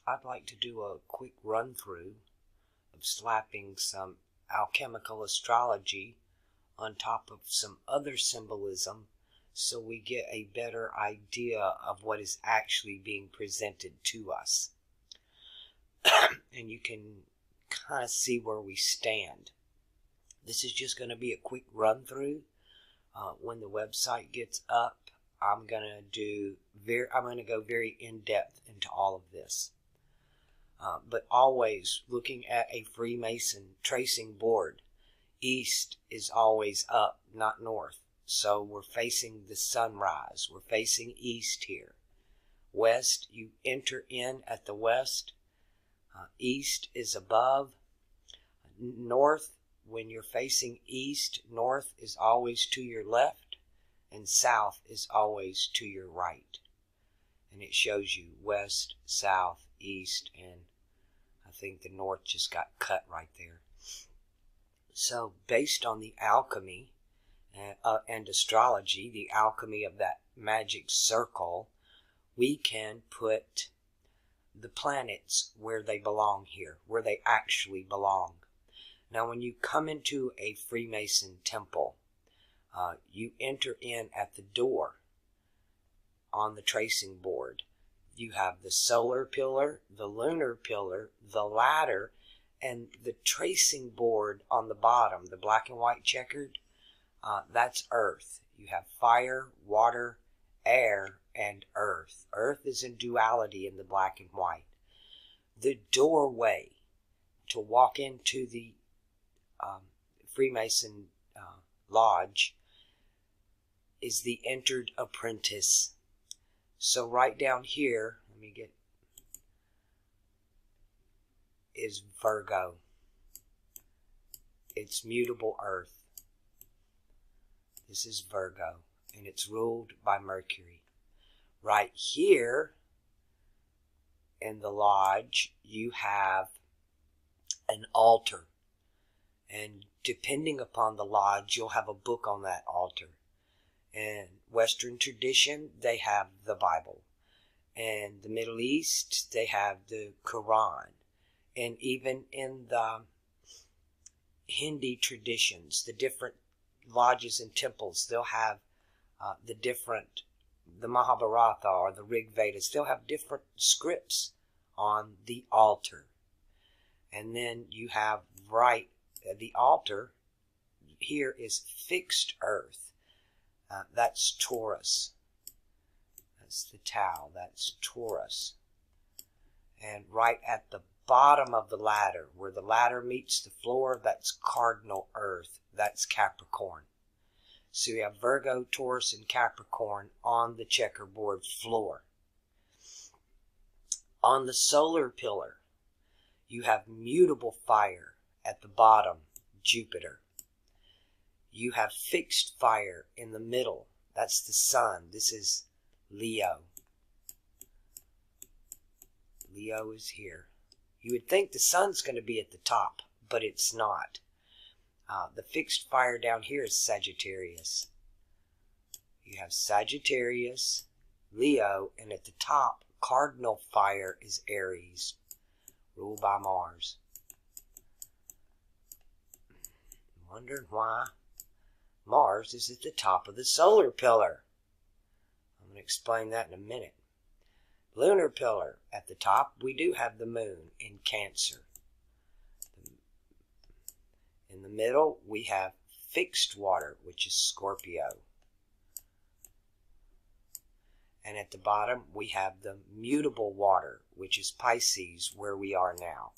I'd like to do a quick run through of slapping some alchemical astrology on top of some other symbolism so we get a better idea of what is actually being presented to us. And you can kind of see where we stand. This is just going to be a quick run through. When the website gets up, I'm going to go very in depth into all of this. But always looking at a Freemason tracing board, east is always up, not north. So we're facing the sunrise. We're facing east here. West, you enter in at the west. East is above. North, when you're facing east, north is always to your left, and south is always to your right. And it shows you west, south, east, and I think the north just got cut right there. So based on the alchemy and astrology, the alchemy of that magic circle, we can put the planets where they belong here, where they actually belong. Now when you come into a Freemason temple, you enter in at the door on the tracing board. You have the solar pillar, the lunar pillar, the ladder, and the tracing board on the bottom, the black and white checkered, that's earth. You have fire, water, air, and earth. Earth is in duality in the black and white. The doorway to walk into the Freemason lodge is the entered apprentice. So right down here, is Virgo. It's mutable earth. This is Virgo, and it's ruled by Mercury. Right here in the lodge, you have an altar. And depending upon the lodge, you'll have a book on that altar. In Western tradition, they have the Bible. In the Middle East, they have the Quran. And even in the Hindi traditions, the different lodges and temples, they'll have the Mahabharata or the Rig Vedas, they'll have different scripts on the altar. And then you have right at the altar, here is fixed earth. That's Taurus. That's the Tau. That's Taurus. And right at the bottom of the ladder, where the ladder meets the floor, that's cardinal earth. That's Capricorn. So you have Virgo, Taurus, and Capricorn on the checkerboard floor. On the solar pillar, you have mutable fire at the bottom, Jupiter. You have fixed fire in the middle. That's the sun. This is Leo. Leo is here. You would think the sun's going to be at the top, but it's not. The fixed fire down here is Sagittarius. You have Sagittarius, Leo, and at the top, cardinal fire is Aries, ruled by Mars. Wondering why Mars is at the top of the solar pillar. I'm going to explain that in a minute. Lunar pillar, at the top, we do have the moon in Cancer. In the middle, we have fixed water, which is Scorpio. And at the bottom, we have the mutable water, which is Pisces, where we are now.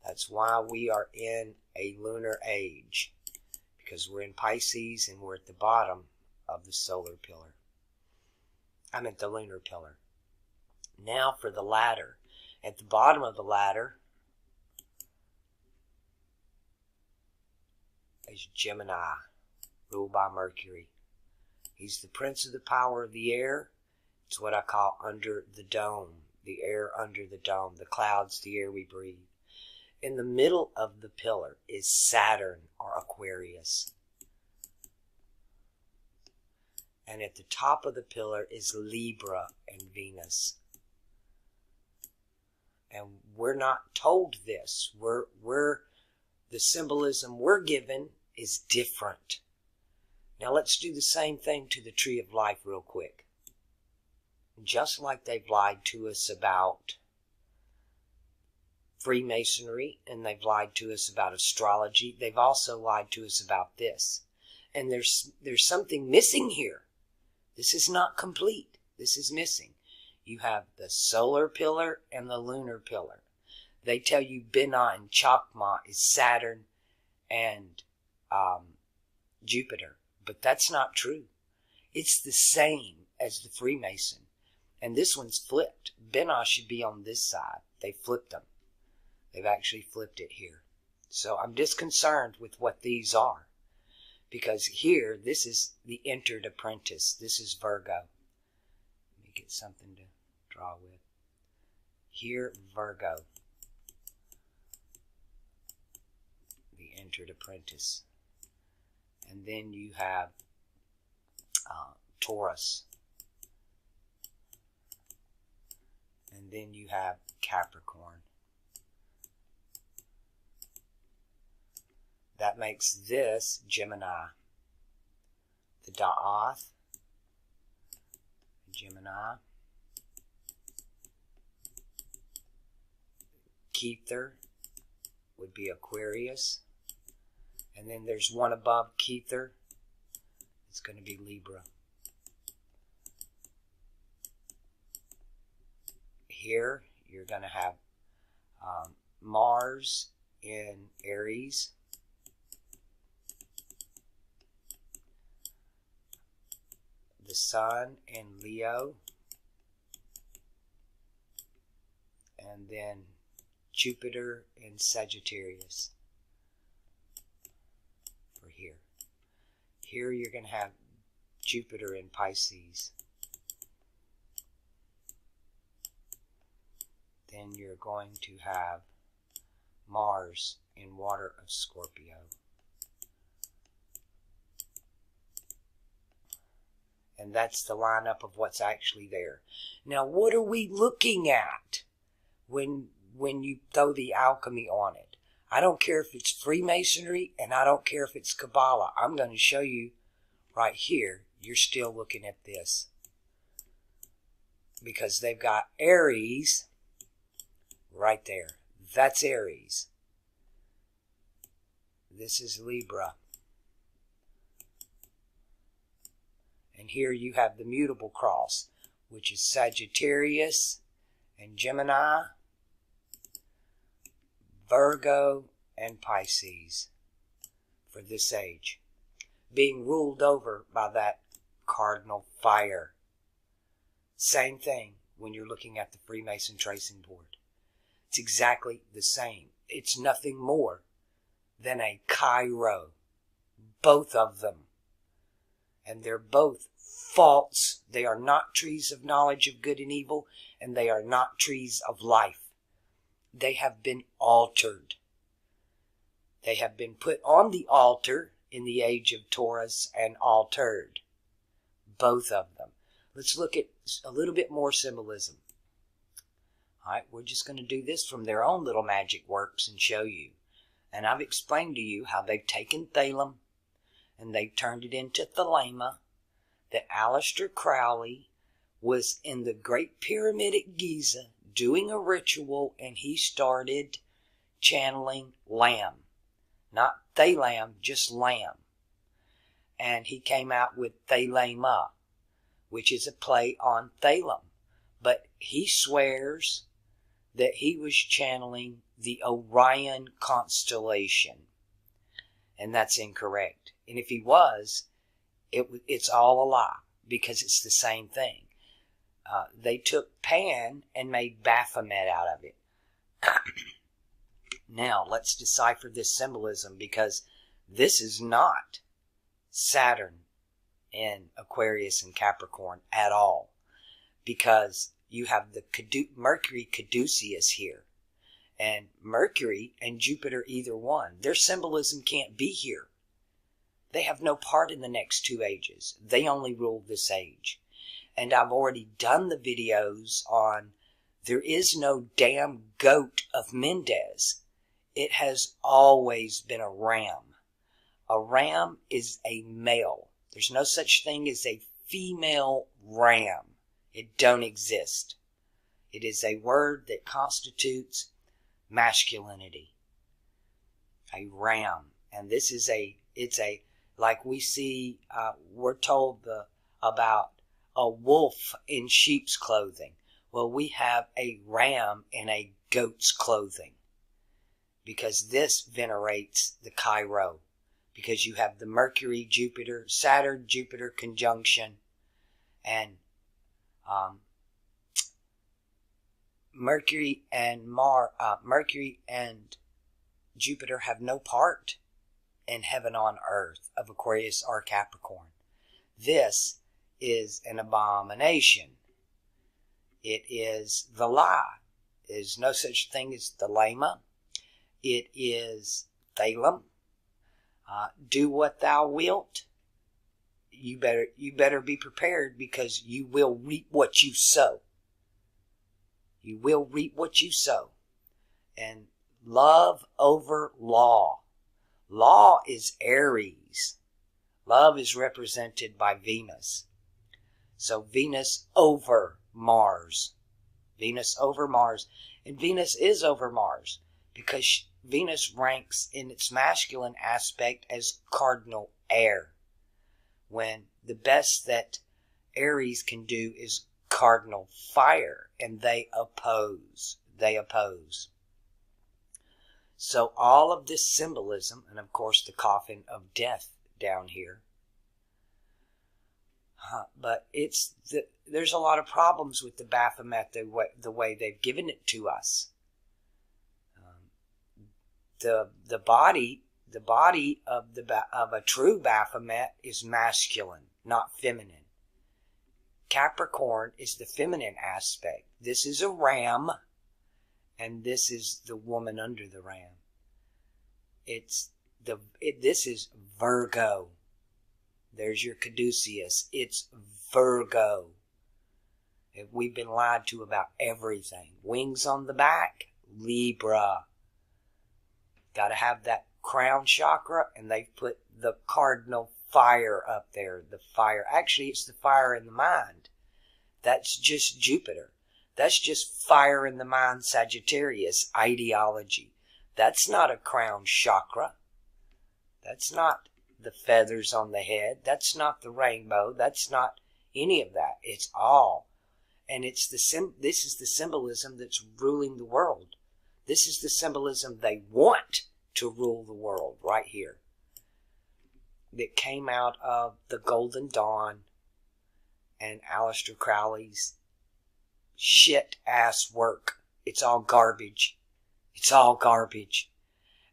That's why we are in a lunar age, because we're in Pisces and we're at the bottom of the solar pillar. I'm at the lunar pillar. Now for the ladder. At the bottom of the ladder is Gemini, ruled by Mercury. He's the prince of the power of the air. It's what I call under the dome, the air under the dome, the clouds, the air we breathe. In the middle of the pillar is Saturn, or Aquarius. And at the top of the pillar is Libra and Venus. And we're not told this. The symbolism we're given is different. Now let's do the same thing to the Tree of Life real quick. Just like they've lied to us about Freemasonry and they've lied to us about astrology, they've also lied to us about this. And there's something missing here. This is not complete. This is missing. You have the solar pillar and the lunar pillar. They tell you Binah and Chakma is Saturn and Jupiter. But that's not true. It's the same as the Freemason. And this one's flipped. Binah should be on this side. They flipped them. They've actually flipped it here. So I'm disconcerted with what these are. Because here, this is the entered apprentice. This is Virgo. Let me get something to draw with. Here, Virgo. The entered apprentice. And then you have Taurus. And then you have Capricorn. That makes this Gemini. The Da'ath, Gemini. Kether would be Aquarius. And then there's one above Kether. It's going to be Libra. Here, you're going to have Mars in Aries. The Sun in Leo. And then Jupiter in Sagittarius. For here. Here you're going to have Jupiter in Pisces. Then you're going to have Mars in Water of Scorpio. And that's the lineup of what's actually there. Now, what are we looking at when you throw the alchemy on it? I don't care if it's Freemasonry, and I don't care if it's Kabbalah. I'm going to show you right here. You're still looking at this. Because they've got Aries right there. That's Aries. This is Libra. And here you have the mutable cross, which is Sagittarius and Gemini, Virgo and Pisces for this age, being ruled over by that cardinal fire. Same thing when you're looking at the Freemason tracing board. It's exactly the same. It's nothing more than a Chi-Rho, both of them. And they're both false. They are not trees of knowledge of good and evil, and they are not trees of life. They have been altered. They have been put on the altar in the age of Taurus and altered. Both of them. Let's look at a little bit more symbolism. Alright, we're just going to do this from their own little magic works and show you. And I've explained to you how they've taken Thalem and they've turned it into Thelema, that Aleister Crowley was in the Great Pyramid at Giza doing a ritual, and he started channeling Lamb. Not Thalam, just Lamb. And he came out with Thelema, which is a play on Thalem. But he swears that he was channeling the Orion constellation. And that's incorrect. And if he was, it's all a lie, because it's the same thing. They took Pan and made Baphomet out of it. Now, let's decipher this symbolism, because this is not Saturn in Aquarius and Capricorn at all. Because you have the Mercury caduceus here. And Mercury and Jupiter, either one, their symbolism can't be here. They have no part in the next two ages. They only rule this age. And I've already done the videos on There is no damn goat of Mendez. It has always been a ram. A ram is a male. There's no such thing as a female ram. It don't exist. It is a word that constitutes masculinity. A ram. And this is like we see, we're told about a wolf in sheep's clothing. Well, we have a ram in a goat's clothing. Because this venerates the Chi-Rho. Because you have the Mercury, Jupiter, Saturn, Jupiter conjunction. And Mercury and Jupiter have no part in heaven on earth of Aquarius or Capricorn. This is an abomination. It is the lie. There is no such thing as thelema. It is thalem. Do what thou wilt. You better be prepared, because you will reap what you sow. You will reap what you sow. And love over law. Law is Aries. Love is represented by Venus. So Venus over Mars. Venus over Mars. And Venus is over Mars, because Venus ranks in its masculine aspect as cardinal air, when the best that Aries can do is cardinal fire, and they oppose. So all of this symbolism, and of course the coffin of death down here, but there's a lot of problems with the Baphomet, the way they've given it to us. The body of a true Baphomet is masculine, not feminine. Capricorn is the feminine aspect. This is a ram, and this is the woman under the ram. This is Virgo. There's your caduceus. It's Virgo. We've been lied to about everything. Wings on the back, Libra. Got to have that crown chakra, and they've put the cardinal fire up there. The fire. Actually, it's the fire in the mind. That's just Jupiter. That's just fire in the mind, Sagittarius, ideology. That's not a crown chakra. That's not the feathers on the head. That's not the rainbow. That's not any of that. It's all. And this is the symbolism that's ruling the world. This is the symbolism they want to rule the world right here. That came out of the Golden Dawn and Aleister Crowley's shit-ass work. It's all garbage. It's all garbage.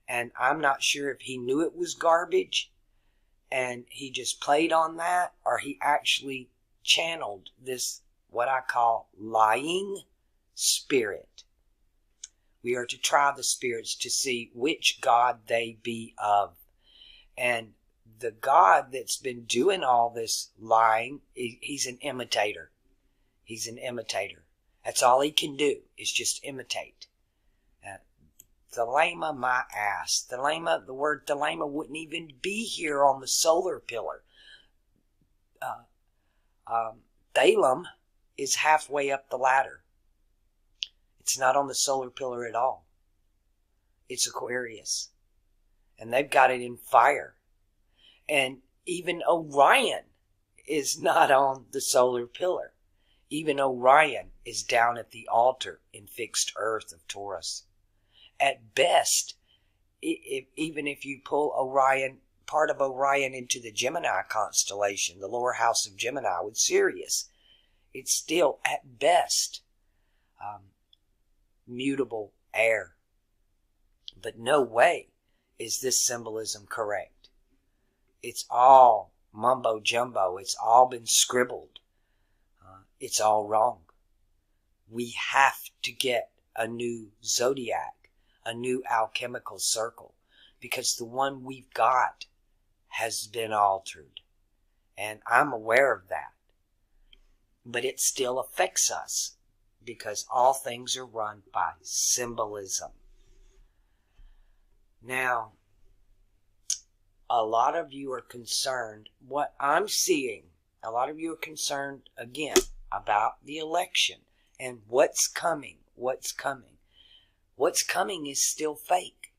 And I'm not sure if he knew it was garbage and he just played on that, or he actually channeled this, what I call, lying spirit. We are to try the spirits to see which God they be of. And the God that's been doing all this lying, he's an imitator. He's an imitator. That's all he can do, is just imitate. Thelema, my ass. Thelema, the word thelema wouldn't even be here on the solar pillar. Thalem is halfway up the ladder. It's not on the solar pillar at all. It's Aquarius. And they've got it in fire. And even Orion is not on the solar pillar. Even Orion is down at the altar in fixed earth of Taurus. At best, even if you pull Orion, part of Orion into the Gemini constellation, the lower house of Gemini with Sirius, it's still, at best, mutable air. But no way is this symbolism correct. It's all mumbo jumbo. It's all been scribbled. It's all wrong. We have to get a new zodiac, a new alchemical circle, because the one we've got has been altered. And I'm aware of that. But it still affects us, because all things are run by symbolism. Now, a lot of you are concerned, what I'm seeing, a lot of you are concerned, again, about the election and what's coming. What's coming. What's coming is still fake.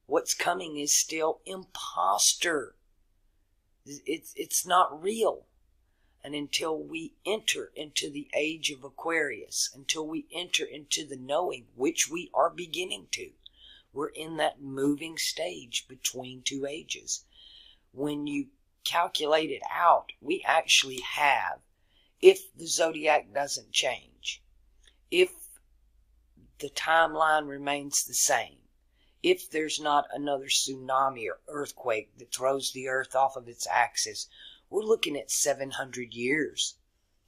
What's coming is still imposter. It's not real. And until we enter into the age of Aquarius, until we enter into the knowing, which we are beginning to, we're in that moving stage between two ages. When you calculate it out, we actually have, if the zodiac doesn't change, if the timeline remains the same, if there's not another tsunami or earthquake that throws the earth off of its axis, we're looking at 700 years,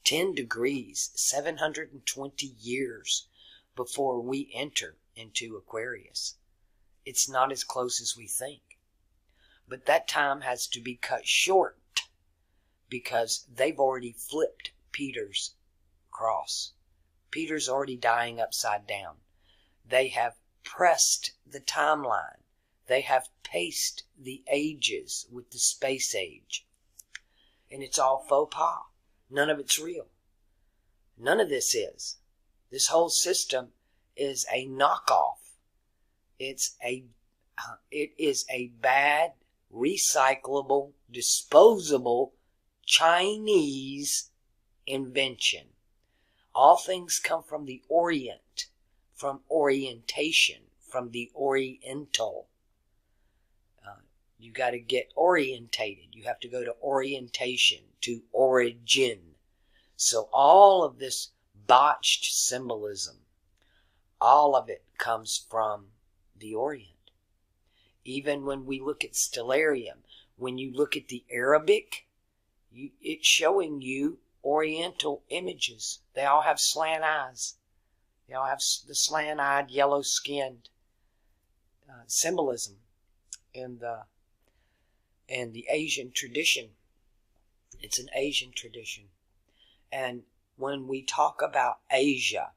10 degrees, 720 years before we enter into Aquarius. It's not as close as we think. But that time has to be cut short because they've already flipped Peter's cross. Peter's already dying upside down. They have pressed the timeline. They have paced the ages with the space age. And it's all faux pas. None of it's real. None of this is. This whole system is a knockoff. It is a bad, recyclable, disposable Chinese invention. All things come from the Orient, from orientation, from the Oriental. You got to get orientated. You have to go to orientation, to origin. So all of this botched symbolism, all of it comes from the Orient. Even when we look at stellarium, when you look at the Arabic, it's showing you Oriental images. They all have slant eyes. They all have the slant-eyed, yellow-skinned symbolism in the Asian tradition. It's an Asian tradition. And when we talk about Asia,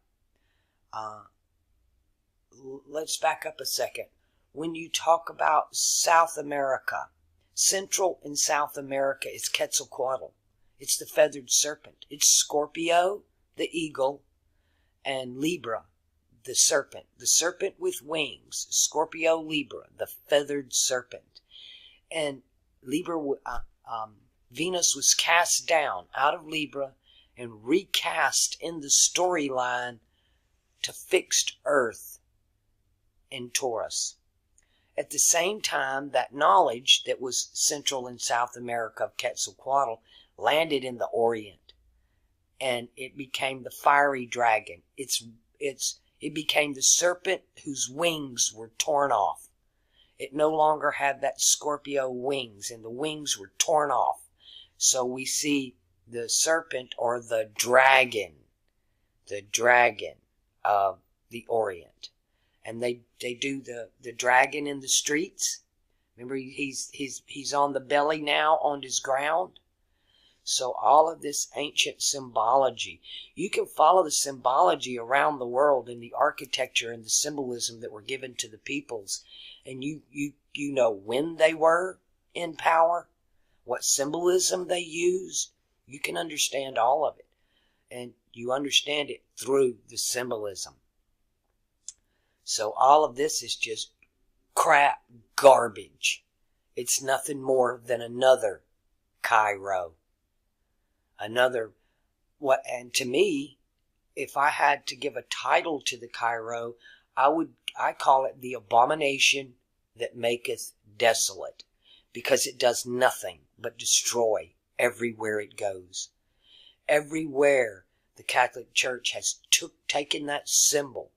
let's back up a second. When you talk about South America, Central and South America is Quetzalcoatl. It's the feathered serpent. It's Scorpio, the eagle, and Libra, the serpent. The serpent with wings. Scorpio, Libra, the feathered serpent. And Libra, Venus was cast down out of Libra and recast in the storyline to fixed Earth in Taurus. At the same time, that knowledge that was Central and South America of Quetzalcoatl landed in the Orient, and it became the fiery dragon. It became the serpent whose wings were torn off. It no longer had that Scorpio wings, and the wings were torn off. So we see the serpent, or the dragon of the Orient. And they do the dragon in the streets. Remember, he's on the belly now, on his ground. So all of this ancient symbology, you can follow the symbology around the world in the architecture and the symbolism that were given to the peoples. And you know when they were in power, what symbolism they used. You can understand all of it. And you understand it through the symbolism. So all of this is just crap garbage. It's nothing more than another Cairo. And to me, if I had to give a title to the Cairo, I call it the abomination that maketh desolate, because it does nothing but destroy everywhere it goes. Everywhere the Catholic Church has taken that symbol,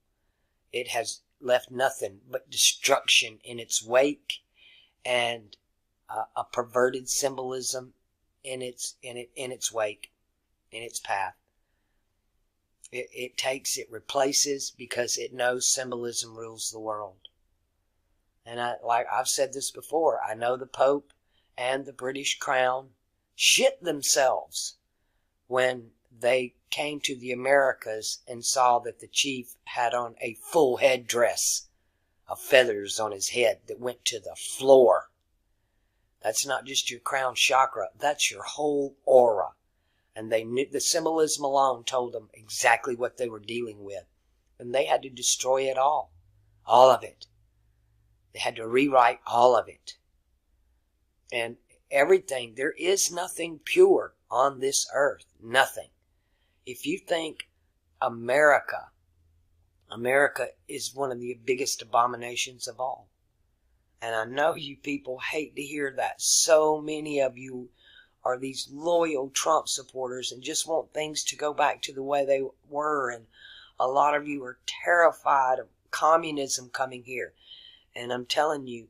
it has left nothing but destruction in its wake, and a perverted symbolism in its wake, in its path. It replaces, because it knows symbolism rules the world. And I've said this before, I know the Pope and the British Crown shit themselves when they came to the Americas and saw that the chief had on a full headdress of feathers on his head that went to the floor. That's not just your crown chakra, that's your whole aura. And they knew, the symbolism alone told them exactly what they were dealing with. And they had to destroy it all of it. They had to rewrite all of it. And everything, there is nothing pure on this earth, nothing. If you think America is one of the biggest abominations of all. And I know you people hate to hear that. So many of you are these loyal Trump supporters and just want things to go back to the way they were. And a lot of you are terrified of communism coming here. And I'm telling you,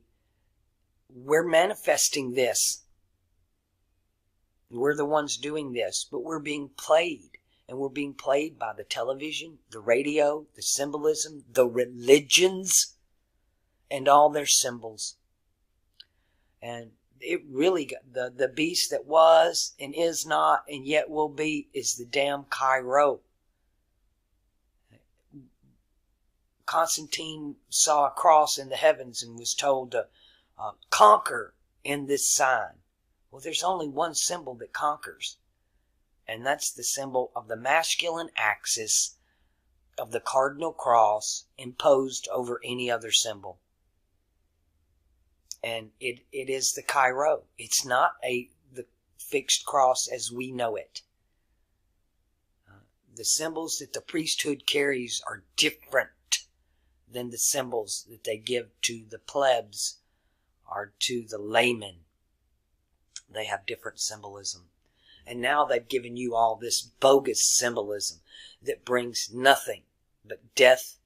we're manifesting this. We're the ones doing this, but we're being played. And we're being played by the television, the radio, the symbolism, the religions, and all their symbols. And it really got the beast that was and is not and yet will be is the damn Cairo. Constantine saw a cross in the heavens and was told to conquer in this sign. Well, there's only one symbol that conquers. And that's the symbol of the masculine axis of the cardinal cross imposed over any other symbol. And it is the Cairo. It's not the fixed cross as we know it. The symbols that the priesthood carries are different than the symbols that they give to the plebs or to the laymen. They have different symbolism. And now they've given you all this bogus symbolism that brings nothing but death,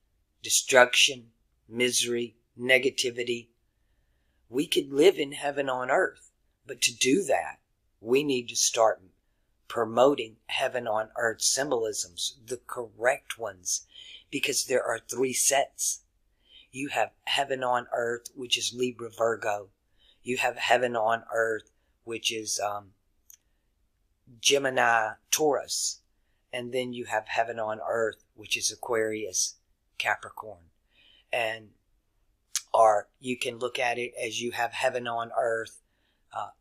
destruction, misery, negativity. We could live in heaven on earth, but to do that, we need to start promoting heaven on earth symbolisms, the correct ones, because there are 3 sets. You have heaven on earth, which is Libra Virgo. You have heaven on earth, which is Gemini, Taurus, and then you have heaven on earth, which is Aquarius, Capricorn. And or you can look at it as you have heaven on earth,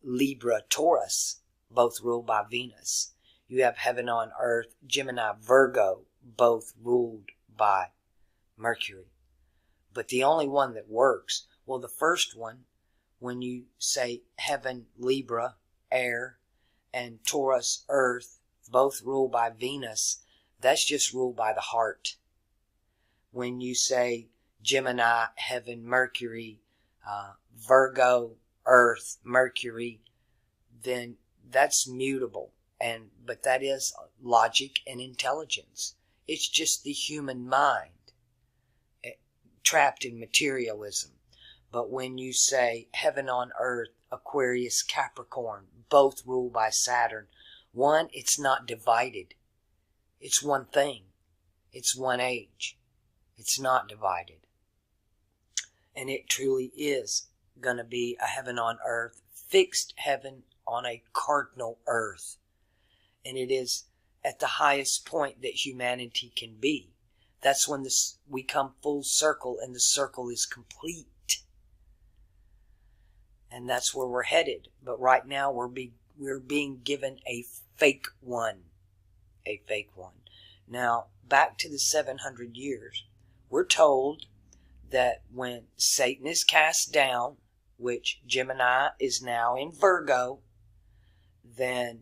Libra, Taurus, both ruled by Venus. You have heaven on earth, Gemini, Virgo, both ruled by Mercury. But the only one that works, well, the first one, when you say heaven, Libra, air, and Taurus, earth, both ruled by Venus, that's just ruled by the heart. When you say Gemini, heaven, Mercury, Virgo, earth, Mercury, then that's mutable. But that is logic and intelligence. It's just the human mind trapped in materialism. But when you say heaven on earth, Aquarius, Capricorn, both ruled by Saturn, one, it's not divided. It's one thing. It's one age. It's not divided. And it truly is going to be a heaven on earth, fixed heaven on a cardinal earth. And it is at the highest point that humanity can be. That's when we come full circle and the circle is complete. And that's where we're headed. But right now we're being given a fake one. A fake one. Now, back to the 700 years. We're told that when Satan is cast down, which Gemini is now in Virgo, then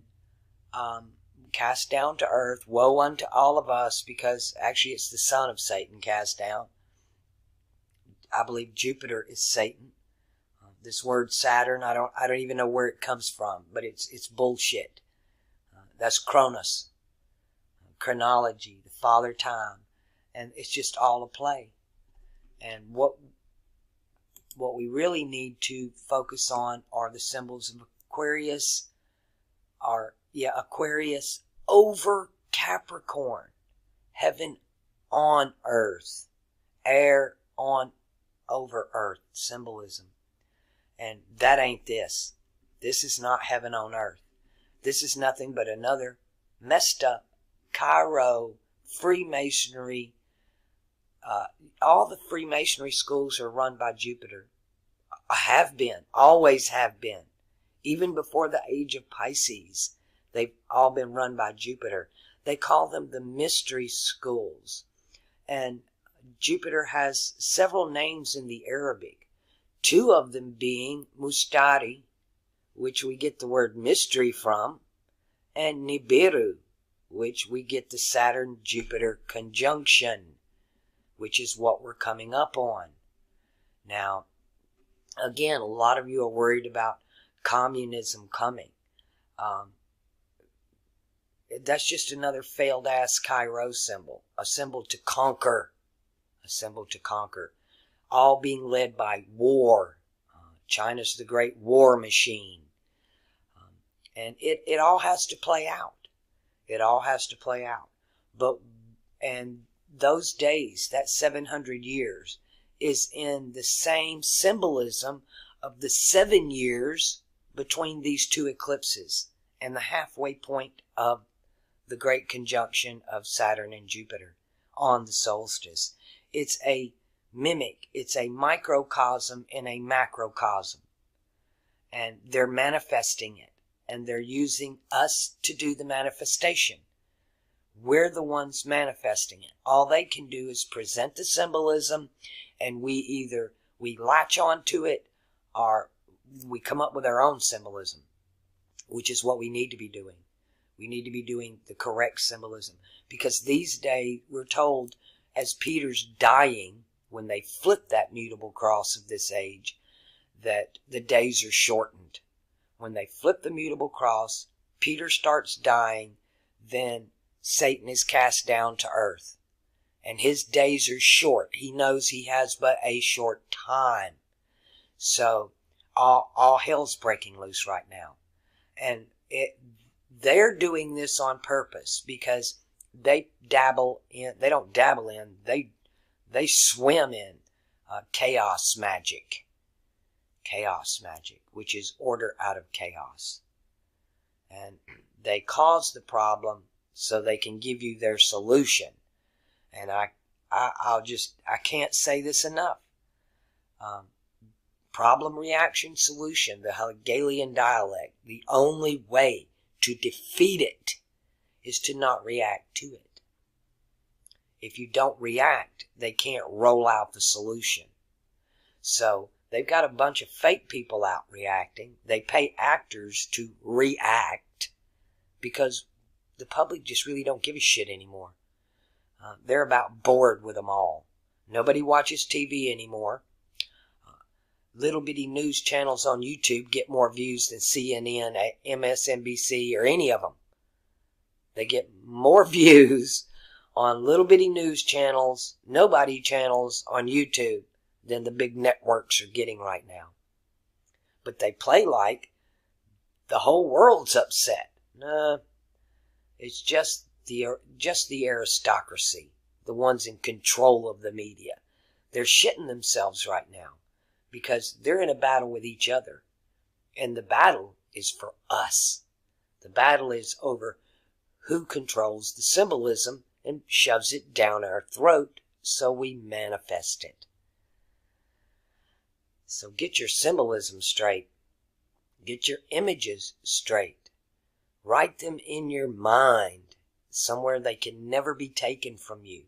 cast down to earth, woe unto all of us, because actually it's the son of Satan cast down. I believe Jupiter is Satan. This word Saturn, I don't even know where it comes from, but it's bullshit. That's Kronos, chronology, the father time, and it's just all a play. And what we really need to focus on are the symbols of Aquarius, Aquarius over Capricorn, heaven on earth, air on over earth, symbolism. And that ain't this. This is not heaven on earth. This is nothing but another messed up Cairo Freemasonry, all the Freemasonry schools are run by Jupiter. Have been, always have been. Even before the age of Pisces, they've all been run by Jupiter. They call them the mystery schools. And Jupiter has several names in the Arabic. Two of them being Mustari, which we get the word mystery from, and Nibiru, which we get the Saturn-Jupiter conjunction, which is what we're coming up on. Now, again, a lot of you are worried about communism coming. That's just another failed-ass Cairo symbol, a symbol to conquer, a symbol to conquer, all being led by war. China's the great war machine. And it all has to play out. It all has to play out. And those days, that 700 years, is in the same symbolism of the 7 years between these two eclipses and the halfway point of the great conjunction of Saturn and Jupiter on the solstice. It's a mimic. It's a microcosm in a macrocosm. And they're manifesting it. And they're using us to do the manifestation. We're the ones manifesting it. All they can do is present the symbolism, and we latch onto it, or we come up with our own symbolism, which is what we need to be doing. We need to be doing the correct symbolism. Because these days, we're told, as Peter's dying, when they flip that mutable cross of this age, that the days are shortened. When they flip the mutable cross, Peter starts dying, then Satan is cast down to earth. And his days are short. He knows he has but a short time. So all hell's breaking loose right now. And they're doing this on purpose because they swim in chaos magic. Chaos magic, which is order out of chaos. And they cause the problem so they can give you their solution. And I can't say this enough. Problem, reaction, solution, the Hegelian dialect. The only way to defeat it is to not react to it. If you don't react, they can't roll out the solution. So they've got a bunch of fake people out reacting. They pay actors to react because the public just really don't give a shit anymore. They're about bored with them all. Nobody watches TV anymore. Little bitty news channels on YouTube get more views than CNN, MSNBC, or any of them. They get more views on little bitty news channels, nobody channels on YouTube than the big networks are getting right now. But they play like the whole world's upset. No, it's just the aristocracy, the ones in control of the media. They're shitting themselves right now because they're in a battle with each other. And the battle is for us. The battle is over who controls the symbolism and shoves it down our throat so we manifest it. So get your symbolism straight. Get your images straight. Write them in your mind, somewhere they can never be taken from you.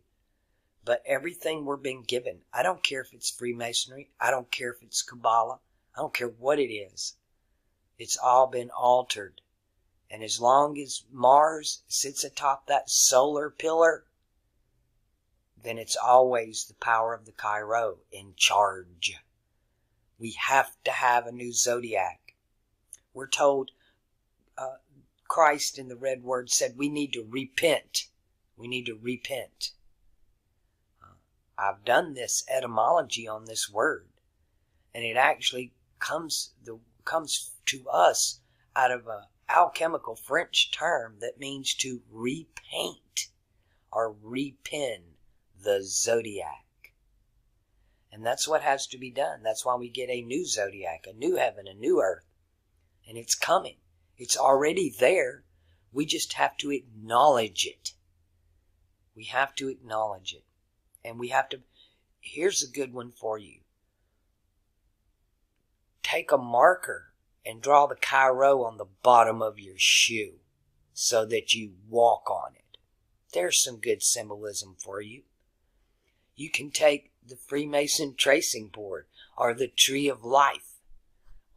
But everything we're being given, I don't care if it's Freemasonry, I don't care if it's Kabbalah, I don't care what it is. It's all been altered. And as long as Mars sits atop that solar pillar, then it's always the power of the Cairo in charge. We have to have a new zodiac. We're told, Christ in the red word said we need to repent. We need to repent. I've done this etymology on this word. And it actually comes to us out of an alchemical French term that means to repaint or repin the zodiac. And that's what has to be done. That's why we get a new zodiac, a new heaven, a new earth. And it's coming. It's already there. We just have to acknowledge it. We have to acknowledge it. And we have to, here's a good one for you. Take a marker and draw the Chi-Rho on the bottom of your shoe so that you walk on it. There's some good symbolism for you. You can take the Freemason tracing board or the Tree of Life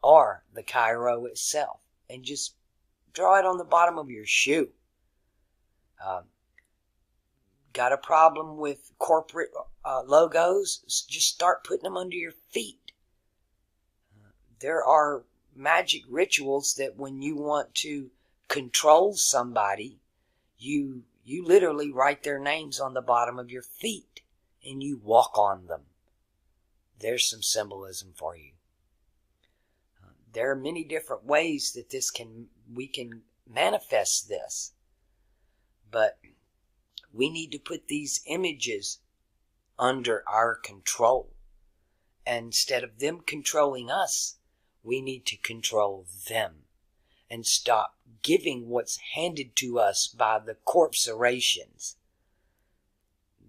or the Chi-Rho itself and just draw it on the bottom of your shoe. Got a problem with corporate logos? Just start putting them under your feet. There are magic rituals that when you want to control somebody, you literally write their names on the bottom of your feet and you walk on them. There's some symbolism for you. There are many different ways that we can manifest this. But we need to put these images under our control. And instead of them controlling us, we need to control them and stop giving what's handed to us by the corporations.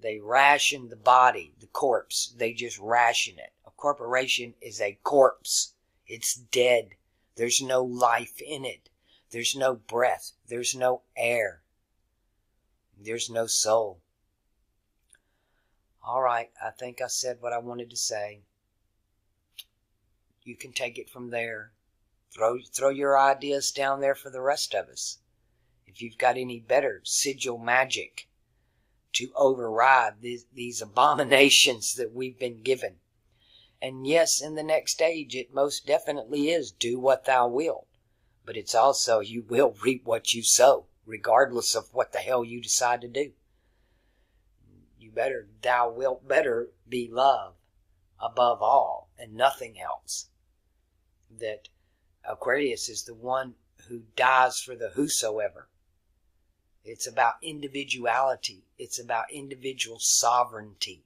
They ration the body, the corpse. They just ration it. A corporation is a corpse. It's dead. There's no life in it. There's no breath. There's no air. There's no soul. All right, I think I said what I wanted to say. You can take it from there. Throw your ideas down there for the rest of us. If you've got any better sigil magic to override these abominations that we've been given. And yes, in the next age, it most definitely is do what thou wilt. But it's also you will reap what you sow, regardless of what the hell you decide to do. Thou wilt better be love above all and nothing else. That Aquarius is the one who dies for the whosoever. It's about individuality. It's about individual sovereignty.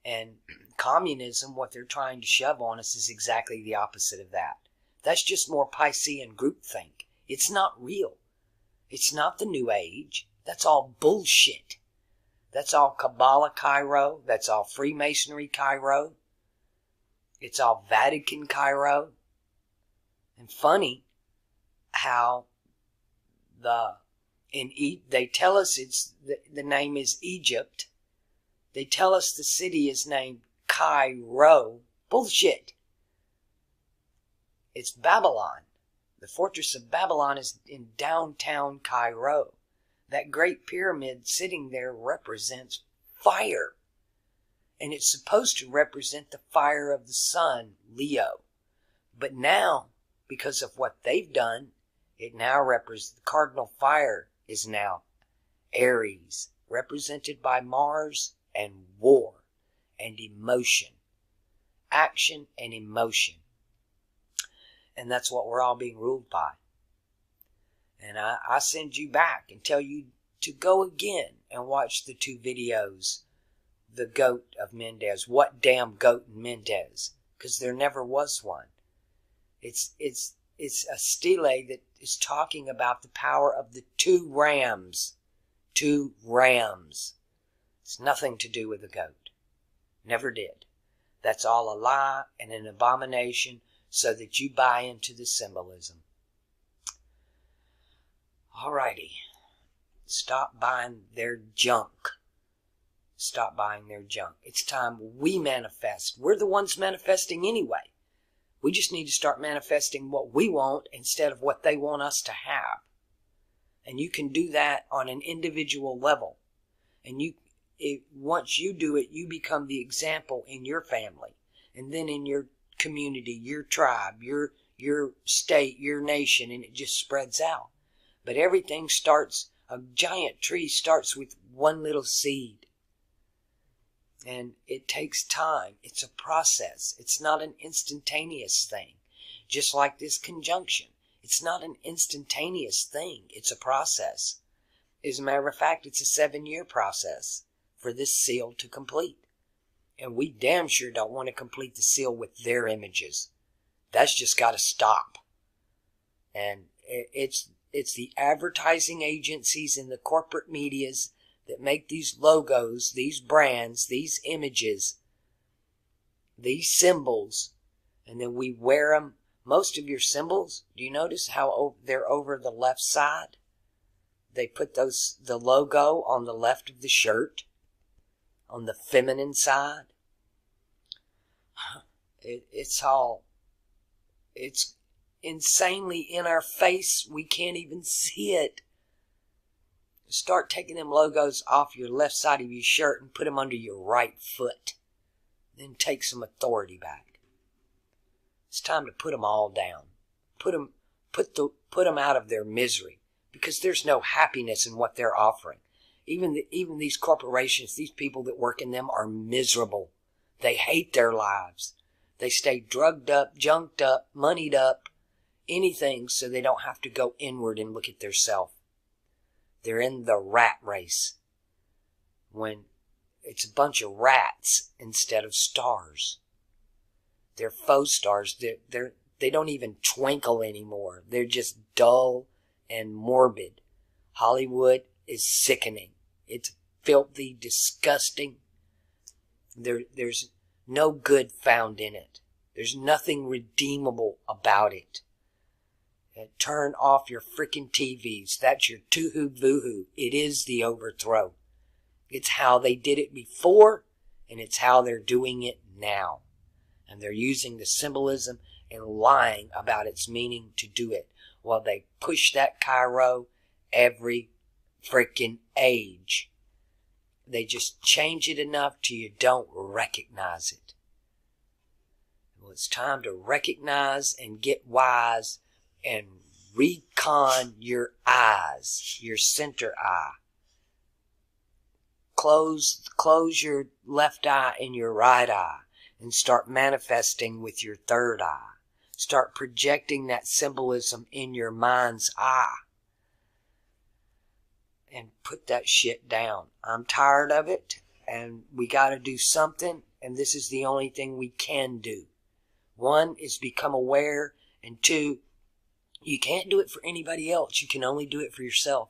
And communism, what they're trying to shove on us, is exactly the opposite of that. That's just more Piscean groupthink. It's not real. It's not the New Age. That's all bullshit. That's all Kabbalah Chi-Rho. That's all Freemasonry Chi-Rho. It's all Vatican Chi-Rho. And funny how they tell us the name is Egypt. They tell us the city is named Chi-Rho. Bullshit. It's Babylon. The fortress of Babylon is in downtown Chi-Rho. That great pyramid sitting there represents fire. And it's supposed to represent the fire of the sun, Leo. But now, because of what they've done, it now represents, the cardinal fire is now Aries, represented by Mars and war and emotion. Action and emotion. And that's what we're all being ruled by. And I send you back and tell you to go again and watch the 2 videos. The goat of Mendez. What damn goat in Mendez? Because there never was one. It's a stele that is talking about the power of the 2 rams. 2 rams. It's nothing to do with the goat. Never did. That's all a lie and an abomination so that you buy into the symbolism. Alrighty. Stop buying their junk. Stop buying their junk. It's time we manifest. We're the ones manifesting anyway. We just need to start manifesting what we want instead of what they want us to have. And you can do that on an individual level. And once you do it, you become the example in your family. And then in your community, your tribe, your state, your nation, and it just spreads out. But everything starts, a giant tree starts with one little seed. And it takes time. It's a process. It's not an instantaneous thing. Just like this conjunction. It's not an instantaneous thing. It's a process. As a matter of fact, it's a 7-year process for this seal to complete. And we damn sure don't want to complete the seal with their images. That's just got to stop. And it's the advertising agencies and the corporate medias that make these logos, these brands, these images, these symbols, and then we wear them. Most of your symbols, do you notice how they're over the left side? They put the logo on the left of the shirt, on the feminine side. It's insanely in our face. We can't even see it. Start taking them logos off your left side of your shirt and put them under your right foot. Then take some authority back. It's time to put them all down. Put them out of their misery, because there's no happiness in what they're offering. Even these corporations, these people that work in them are miserable. They hate their lives. They stay drugged up, junked up, moneyed up, anything so they don't have to go inward and look at their self. They're in the rat race, when it's a bunch of rats instead of stars. They're faux stars. They don't even twinkle anymore. They're just dull and morbid. Hollywood is sickening. It's filthy, disgusting. There's no good found in it. There's nothing redeemable about it. Turn off your freaking TVs. That's your too-hoo-boo-hoo. It is the overthrow. It's how they did it before, and it's how they're doing it now. And they're using the symbolism and lying about its meaning to do it, while they push that Cairo every freaking age. They just change it enough till you don't recognize it. Well, it's time to recognize and get wise and recon your eyes, your center eye. Close your left eye and your right eye and start manifesting with your third eye. Start projecting that symbolism in your mind's eye. And put that shit down. I'm tired of it, and we got to do something, and this is the only thing we can do. One is become aware, and two, you can't do it for anybody else. You can only do it for yourself.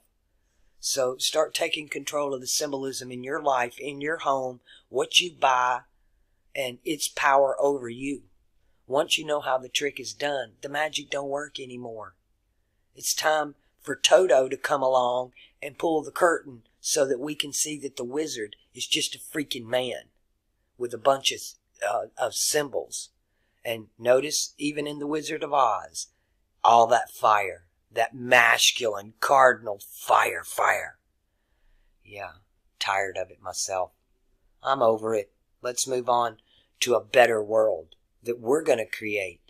So start taking control of the symbolism in your life, in your home, what you buy, and its power over you. Once you know how the trick is done, the magic don't work anymore. It's time for Toto to come along and pull the curtain so that we can see that the wizard is just a freaking man with a bunch of symbols. And notice, even in the Wizard of Oz, all that fire, that masculine cardinal fire. Yeah, tired of it myself. I'm over it. Let's move on to a better world that we're going to create.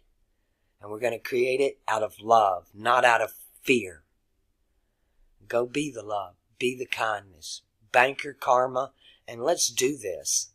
And we're going to create it out of love, not out of fear. Go be the love, be the kindness, bank your karma, and let's do this.